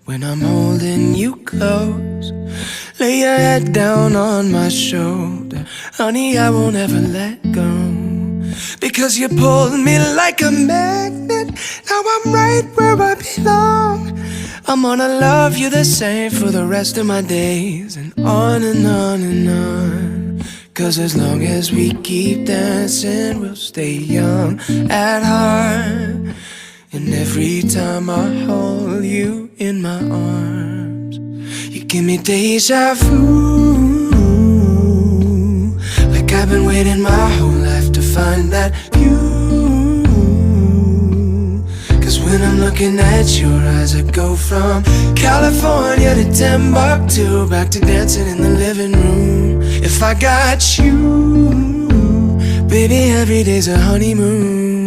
when I'm holding you close. Lay your head down on my shoulder. Honey, I won't ever let go, because you pulled me like a magnet. Now I'm right where I belong. I'm gonna love you the same for the rest of my days, and on and on and on. 'Cause as long as we keep dancing, we'll stay young at heart. And every time I hold you in my arms, you give me deja vu, like I've been waiting my whole life to find that view. 'Cause when I'm looking at your eyes, I go from California to Timbuktu, back to dancing in the living room. If I got you, baby, every day's a honeymoon.